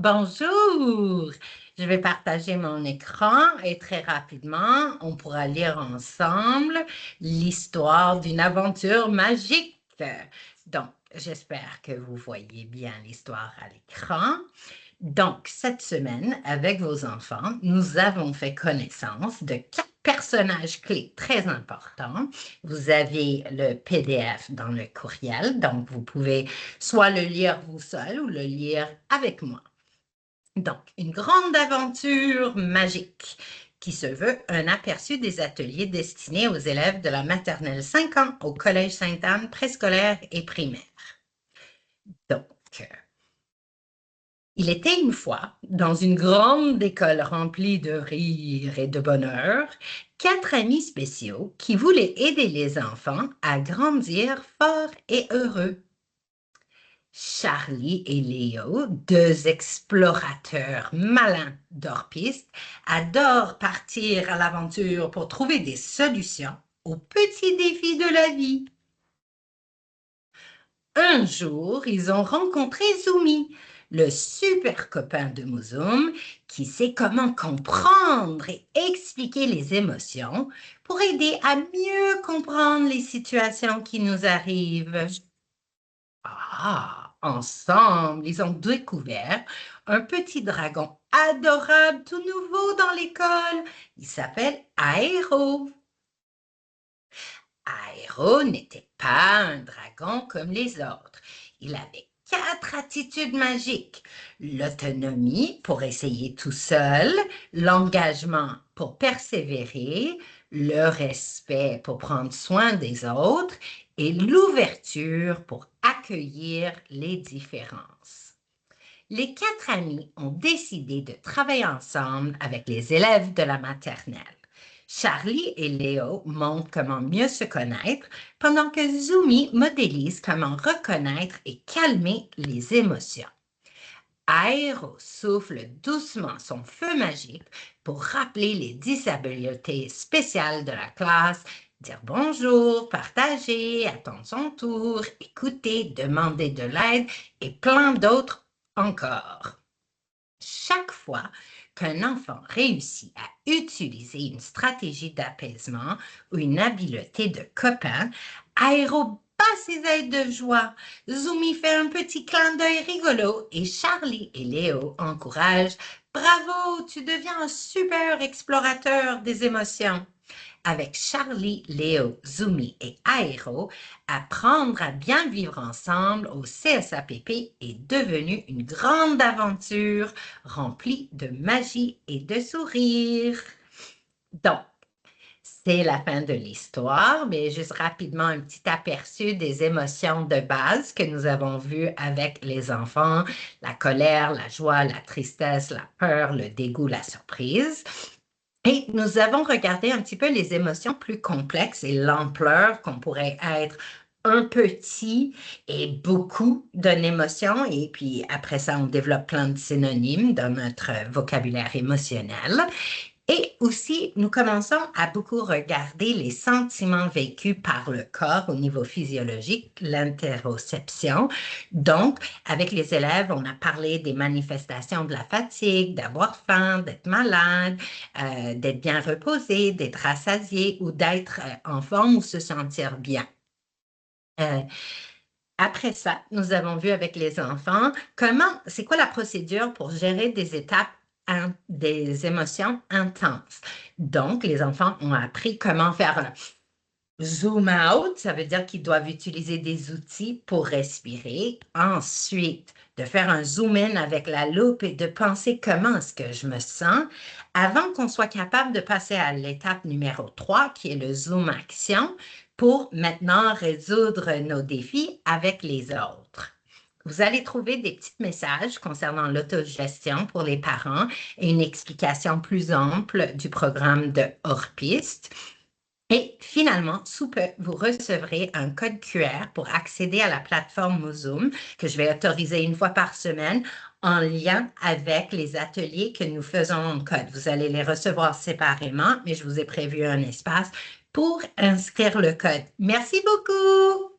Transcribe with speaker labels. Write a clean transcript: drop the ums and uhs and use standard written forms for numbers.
Speaker 1: Bonjour! Je vais partager mon écran et très rapidement, on pourra lire ensemble l'histoire d'une aventure magique. Donc, j'espère que vous voyez bien l'histoire à l'écran. Donc, cette semaine, avec vos enfants, nous avons fait connaissance de 4 personnages clés très importants. Vous avez le PDF dans le courriel, donc vous pouvez soit le lire vous seul ou le lire avec moi. Donc, une grande aventure magique qui se veut un aperçu des ateliers destinés aux élèves de la maternelle 5 ans au Collège Sainte-Anne préscolaire et primaire. Donc, il était une fois, dans une grande école remplie de rire et de bonheur, 4 amis spéciaux qui voulaient aider les enfants à grandir forts et heureux. Charlie et Léo, 2 explorateurs malins d'hors-piste, adorent partir à l'aventure pour trouver des solutions aux petits défis de la vie. Un jour, ils ont rencontré Zumi, le super copain de Mouzoum, qui sait comment comprendre et expliquer les émotions pour aider à mieux comprendre les situations qui nous arrivent. Ah, ensemble, ils ont découvert un petit dragon adorable, tout nouveau dans l'école. Il s'appelle Aéro. Aéro n'était pas un dragon comme les autres. Il avait 4 attitudes magiques. L'autonomie pour essayer tout seul, l'engagement pour persévérer, le respect pour prendre soin des autres et l'ouverture pour accueillir les différences. Les 4 amis ont décidé de travailler ensemble avec les élèves de la maternelle. Charlie et Léo montrent comment mieux se connaître, pendant que Zumi modélise comment reconnaître et calmer les émotions. Aéro souffle doucement son feu magique pour rappeler les 10 habiletés spéciales de la classe, dire bonjour, partager, attendre son tour, écouter, demander de l'aide et plein d'autres encore. Chaque fois qu'un enfant réussit à utiliser une stratégie d'apaisement ou une habileté de copain, Aéro bat ses ailes de joie. Zumi fait un petit clin d'œil rigolo et Charlie et Léo encouragent. Bravo, tu deviens un super explorateur des émotions. Avec Charlie, Léo, Zumi et Aéro, apprendre à bien vivre ensemble au CSAPP est devenu une grande aventure remplie de magie et de sourires. Donc, c'est la fin de l'histoire, mais juste rapidement un petit aperçu des émotions de base que nous avons vues avec les enfants, la colère, la joie, la tristesse, la peur, le dégoût, la surprise. Et nous avons regardé un petit peu les émotions plus complexes et l'ampleur qu'on pourrait être un petit et beaucoup d'une émotion. Et puis après ça, on développe plein de synonymes dans notre vocabulaire émotionnel. Et aussi, nous commençons à beaucoup regarder les sentiments vécus par le corps au niveau physiologique, l'interoception. Donc, avec les élèves, on a parlé des manifestations de la fatigue, d'avoir faim, d'être malade, d'être bien reposé, d'être rassasié ou d'être en forme ou se sentir bien. Euh, Après ça, nous avons vu avec les enfants c'est quoi la procédure pour gérer des étapes, des émotions intenses. Donc, les enfants ont appris comment faire un zoom out, ça veut dire qu'ils doivent utiliser des outils pour respirer. Ensuite, de faire un zoom in avec la loupe et de penser comment est-ce que je me sens avant qu'on soit capable de passer à l'étape numéro 3, qui est le zoom action, pour maintenant résoudre nos défis avec les autres. Vous allez trouver des petits messages concernant l'autogestion pour les parents et une explication plus ample du programme de hors-piste. Et finalement, sous peu, vous recevrez un code QR pour accéder à la plateforme Mozoom que je vais autoriser une fois par semaine en lien avec les ateliers que nous faisons en code. Vous allez les recevoir séparément, mais je vous ai prévu un espace pour inscrire le code. Merci beaucoup!